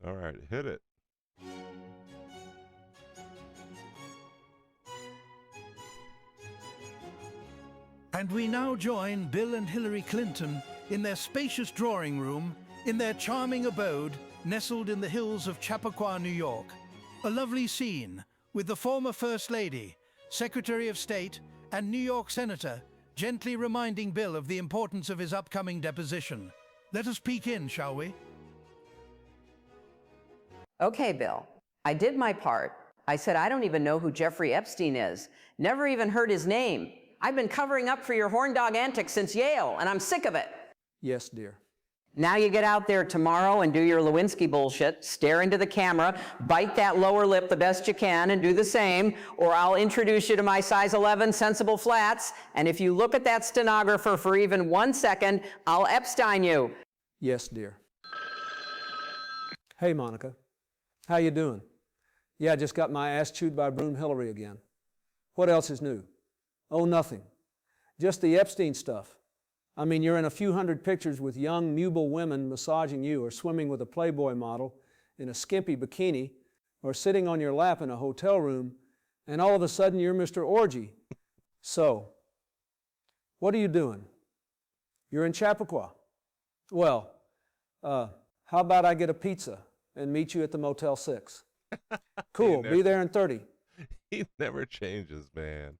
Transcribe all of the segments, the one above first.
All right, hit it. And we now join Bill and Hillary Clinton in their spacious drawing room in their charming abode nestled in the hills of Chappaqua, New York. A lovely scene with the former First Lady, Secretary of State, and New York Senator gently reminding Bill of the importance of his upcoming deposition. Let us peek in, shall we? Okay, Bill, I did my part. I said I don't even know who Jeffrey Epstein is. Never even heard his name. I've been covering up for your horn dog antics since Yale, and I'm sick of it. Yes, dear. Now you get out there tomorrow and do your Lewinsky bullshit, stare into the camera, bite that lower lip the best you can and do the same, or I'll introduce you to my size 11 sensible flats, and if you look at that stenographer for even 1 second, I'll Epstein you. Yes, dear. Hey, Monica. How you doing? Yeah, I just got my ass chewed by Broom Hillary again. What else is new? Oh, nothing. Just the Epstein stuff. I mean, you're in a few hundred pictures with young, mubile women massaging you, or swimming with a Playboy model in a skimpy bikini, or sitting on your lap in a hotel room, and all of a sudden you're Mr. Orgy. So, what are you doing? You're in Chappaqua. Well, how about I get a pizza and meet you at the Motel 6? Cool, be there in 30. He never changes, man.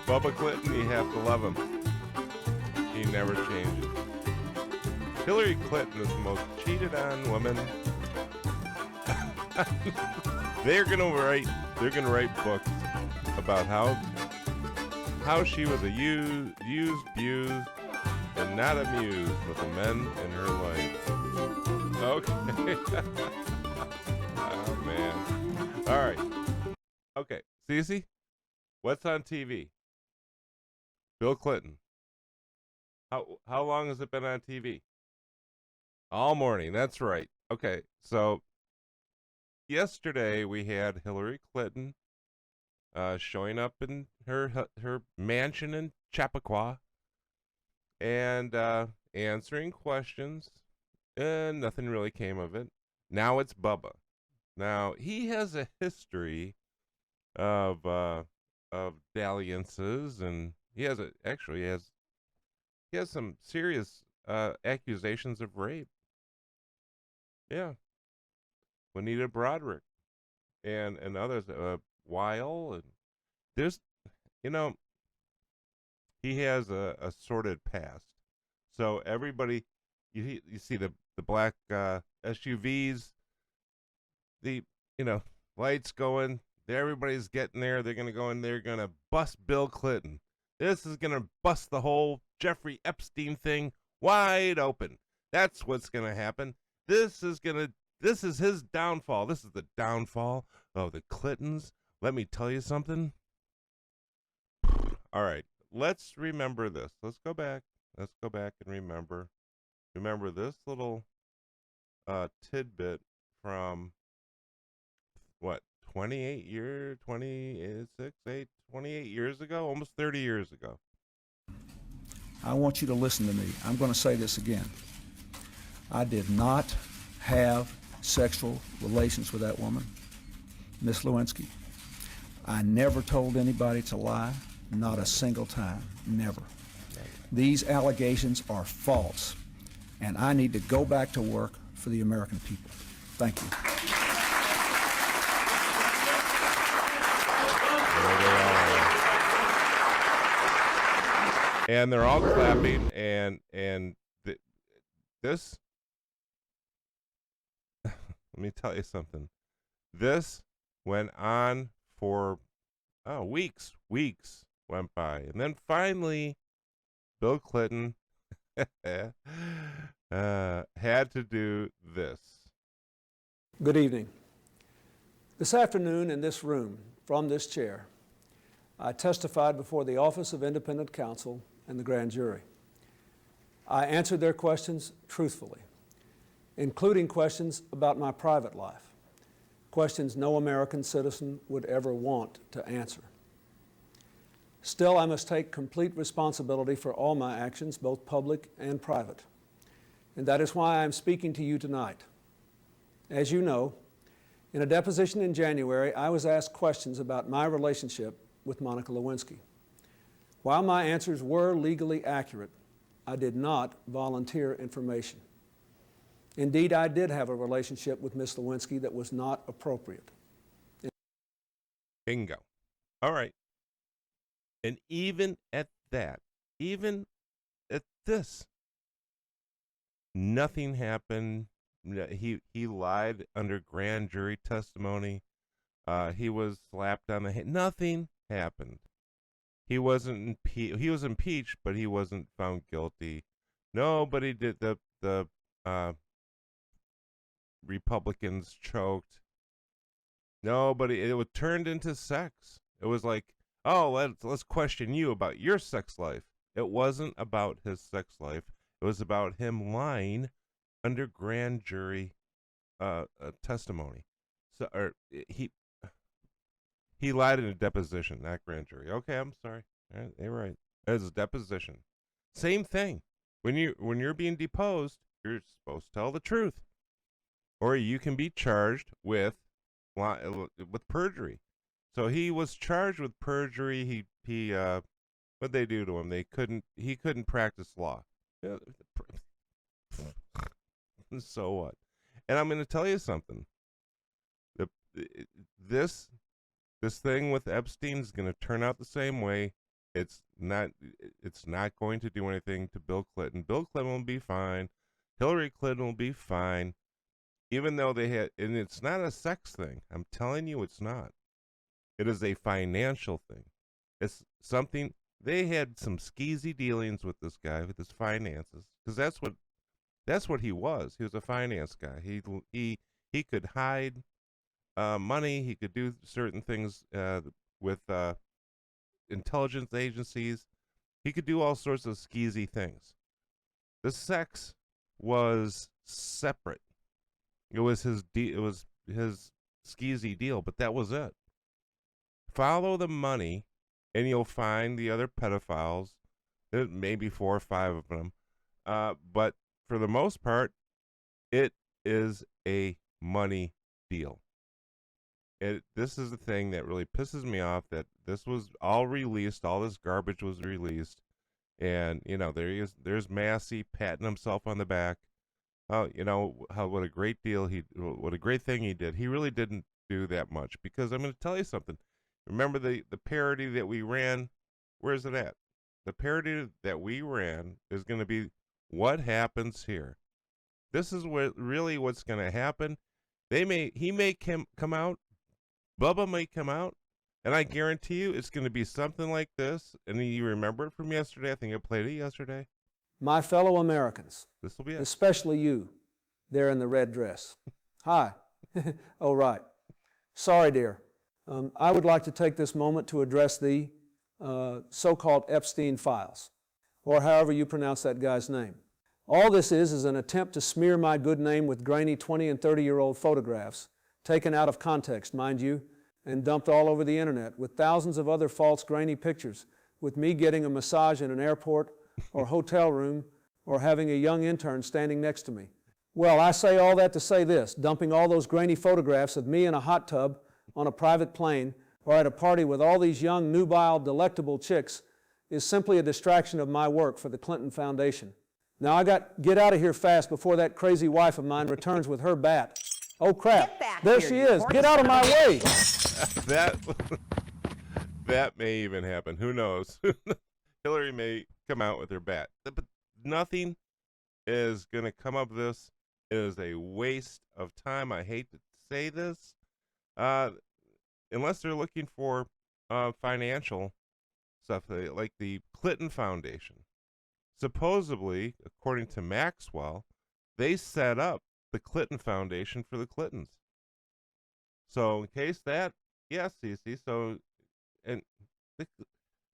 Bubba Clinton, you have to love him. He never changes. Hillary Clinton is the most cheated on woman. They're gonna write books about how she was used, abused, and not amused with the men in her life. Okay. Oh man. All right. Okay. Cece, what's on TV? Bill Clinton. How long has it been on TV? All morning. That's right. Okay. So yesterday we had Hillary Clinton showing up in her mansion in Chappaqua and answering questions, and nothing really came of it. Now it's Bubba. Now he has a history of dalliances, and he has some serious accusations of rape. Yeah, Juanita Broderick and others, Weil, and there's, he has a sordid past. So everybody, you see the black SUVs, the lights going. Everybody's getting there. They're gonna go in. They're gonna bust Bill Clinton. This is gonna bust the whole Jeffrey Epstein thing wide open. That's what's gonna happen. This is his downfall. This is the downfall of the Clintons. Let me tell you something. All right, let's remember this. Let's go back and remember this little tidbit from what, 28 years ago, almost 30 years ago. I want you to listen to me. I'm going to say this again. I did not have sexual relations with that woman, Miss Lewinsky. I never told anybody to lie, not a single time, never. These allegations are false, and I need to go back to work for the American people. Thank you. And they're all clapping, and this, let me tell you something. This went on for weeks went by, and then finally, Bill Clinton had to do this. Good evening. This afternoon in this room, from this chair, I testified before the Office of Independent Counsel and the grand jury. I answered their questions truthfully, including questions about my private life, questions no American citizen would ever want to answer. Still, I must take complete responsibility for all my actions, both public and private. And that is why I am speaking to you tonight. As you know, in a deposition in January, I was asked questions about my relationship with Monica Lewinsky. While my answers were legally accurate, I did not volunteer information. Indeed, I did have a relationship with Miss Lewinsky that was not appropriate. Bingo. All right. And even at that, even at this, nothing happened. He lied under grand jury testimony. He was slapped on the head. Nothing happened. He wasn't he was impeached, but he wasn't found guilty. Nobody did. The Republicans choked. Nobody. It was turned into sex. It was like, oh, let's question you about your sex life. It wasn't about his sex life. It was about him lying under grand jury testimony. So, or he lied in a deposition, not grand jury. Okay, I'm sorry. All right, you're right. It was a deposition. Same thing. When you're being deposed, you're supposed to tell the truth, or you can be charged with perjury. So he was charged with perjury. He what'd they do to him? He couldn't practice law. So what? And I'm going to tell you something. This thing with Epstein is going to turn out the same way. It's not going to do anything to Bill Clinton. Bill Clinton will be fine. Hillary Clinton will be fine. Even though and it's not a sex thing. I'm telling you, it's not. It is a financial thing. It's something, they had some skeezy dealings with this guy, with his finances, because that's what he was. He was a finance guy. He could hide money. He could do certain things with intelligence agencies. He could do all sorts of skeezy things. The sex was separate. It was his skeezy deal, but that was it. Follow the money, and you'll find the other pedophiles. There may be 4 or 5 of them, but for the most part, it is a money deal. This is the thing that really pisses me off, that this was all released, all this garbage was released, and there's Massey patting himself on the back. What a great thing he did. He really didn't do that much, because I'm going to tell you something. Remember the parody that we ran? Where's it at? The parody that we ran is going to be what happens here. This is what's going to happen. He may come out. Bubba may come out, and I guarantee you it's going to be something like this. And you remember it from yesterday. I think I played it yesterday. My fellow Americans, This will be it. especially you, there in the red dress. Hi. Oh, right. Sorry, dear. I would like to take this moment to address the so-called Epstein files, or however you pronounce that guy's name. All this is an attempt to smear my good name with grainy 20 and 30-year-old photographs, taken out of context, mind you, and dumped all over the internet, with thousands of other false grainy pictures, with me getting a massage in an airport or hotel room, or having a young intern standing next to me. Well, I say all that to say this: dumping all those grainy photographs of me in a hot tub on a private plane or at a party with all these young, nubile, delectable chicks is simply a distraction of my work for the Clinton Foundation. Now get out of here fast before that crazy wife of mine returns with her bat. Oh crap, Get back there here, she you is. horse Get out of my way. That may even happen. Who knows? Hillary may come out with her bat. But nothing is going to come of this. It is a waste of time. I hate to say this. Unless they're looking for financial stuff, like the Clinton Foundation. Supposedly, according to Maxwell, they set up the Clinton Foundation for the Clintons. So in case that, yes, Cece, so, and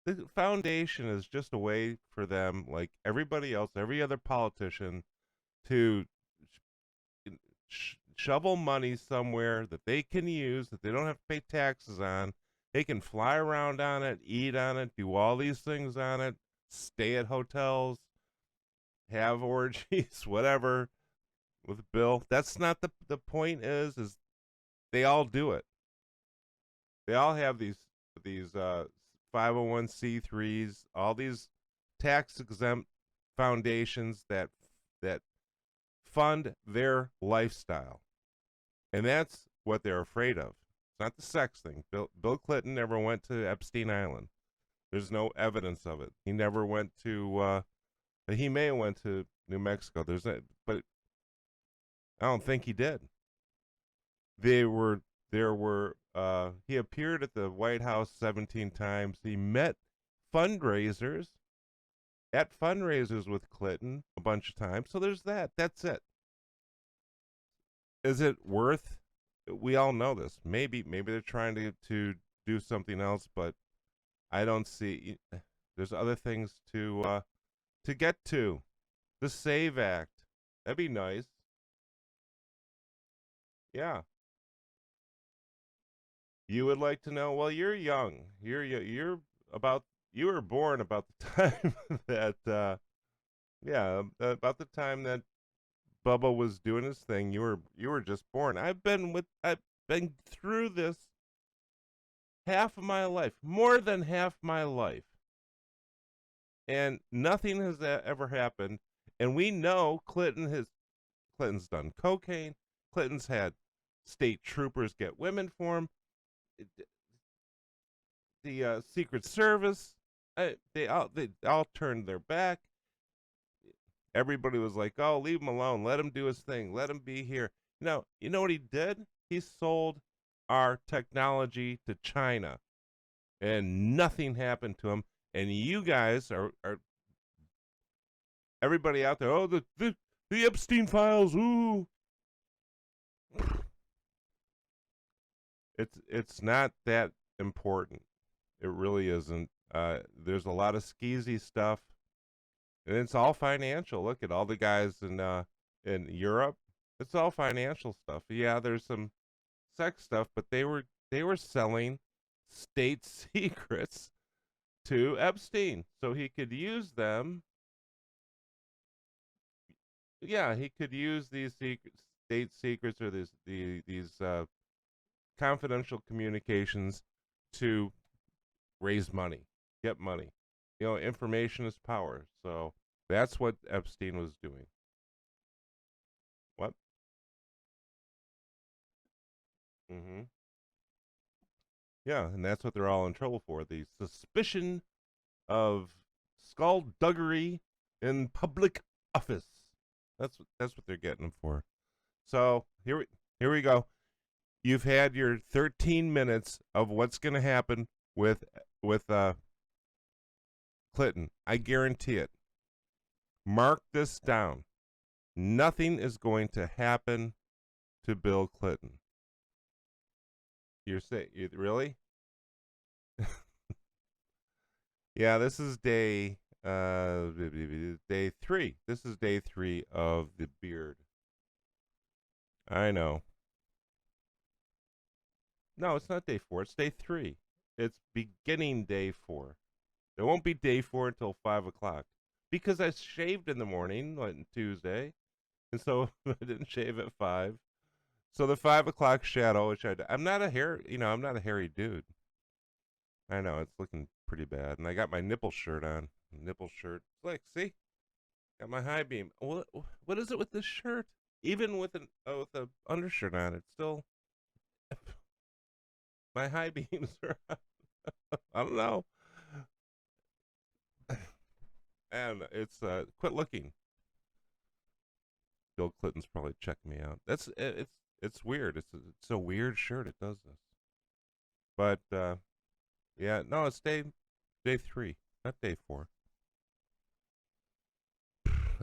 the foundation is just a way for them, like everybody else, every other politician, to shovel money somewhere that they can use, that they don't have to pay taxes on, They can fly around on it, eat on it, do all these things on it, stay at hotels, have orgies, whatever, with Bill. That's not the point is they all do it. They all have these 501c3s, all these tax exempt foundations that fund their lifestyle. And that's what they're afraid of. It's not the sex thing. Bill Clinton never went to Epstein Island. There's no evidence of it. He never went to he may have went to New Mexico. But I don't think he did. There were he appeared at the White House 17 times. He met fundraisers with Clinton a bunch of times. So there's that. That's it. Is it worth? We all know this. Maybe they're trying to do something else, but I don't see. There's other things to get to. The SAVE Act. That'd be nice. Yeah. You would like to know? Well, you're young. You were born about the time that about the time that Bubba was doing his thing. You were just born. I've been through this half of my life, more than half my life, and nothing has ever happened. And we know Clinton's done cocaine. Clinton's had state troopers get women for him. The Secret Service, they all turned their back. Everybody was like, "Oh, leave him alone. Let him do his thing. Let him be here." You know what he did? He sold our technology to China, and nothing happened to him. And you guys are everybody out there. Oh, the Epstein files. Ooh. It's not that important. It really isn't. There's a lot of skeezy stuff, and it's all financial. Look at all the guys in Europe. It's all financial stuff. Yeah, there's some sex stuff, but they were selling state secrets to Epstein, so he could use them. Yeah, he could use these state secrets or these confidential communications to raise money, get money. Information is power. So that's what Epstein was doing. What? Mm-hmm. Yeah, and that's what they're all in trouble for. The suspicion of skullduggery in public office. That's what they're getting them for. So here we go. You've had your 13 minutes of what's going to happen with Clinton. I guarantee it. Mark this down. Nothing is going to happen to Bill Clinton. You're saying, really? Yeah, this is day 3. This is day 3 of the beard. I know. No, it's not day 4. It's day 3. It's beginning day 4. There won't be day 4 until 5 o'clock because I shaved in the morning on Tuesday, and so I didn't shave at 5. So the 5 o'clock shadow, which I'm not a hairy dude. I know it's looking pretty bad, and I got my nipple shirt on. Nipple shirt, like, see, got my high beam. What is it with this shirt? Even with an undershirt on, it's still my high beams are. I don't know. And it's quit looking. Bill Clinton's probably checking me out. It's weird. It's a weird shirt. It does this. But yeah, no, it's day 3, not day 4.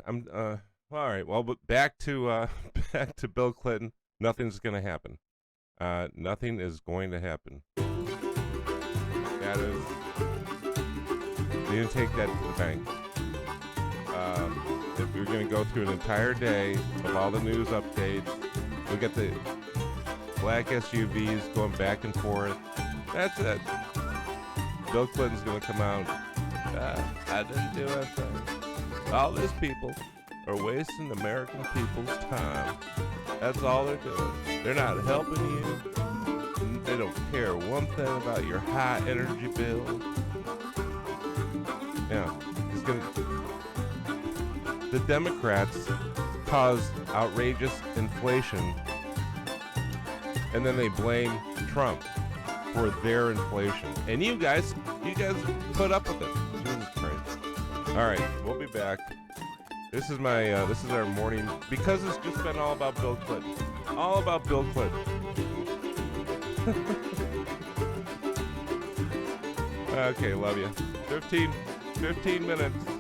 I'm all right. Well, but back to Bill Clinton. Nothing's gonna happen. Nothing is going to happen. That is, you didn't take that to the bank. If we're going to go through an entire day of all the news updates, we get the black SUVs going back and forth. That's it. Bill Clinton's going to come out. I didn't do a thing. All these people are wasting American people's time. That's all they're doing. They're not helping you. They don't care one thing about your high energy bill. Yeah, it's gonna. The Democrats caused outrageous inflation, and then they blame Trump for their inflation. And you guys put up with it. Jesus Christ. All right, we'll be back. This is our morning, because it's just been all about Bill Clinton. All about Bill Clinton. Okay, love you. 15 minutes.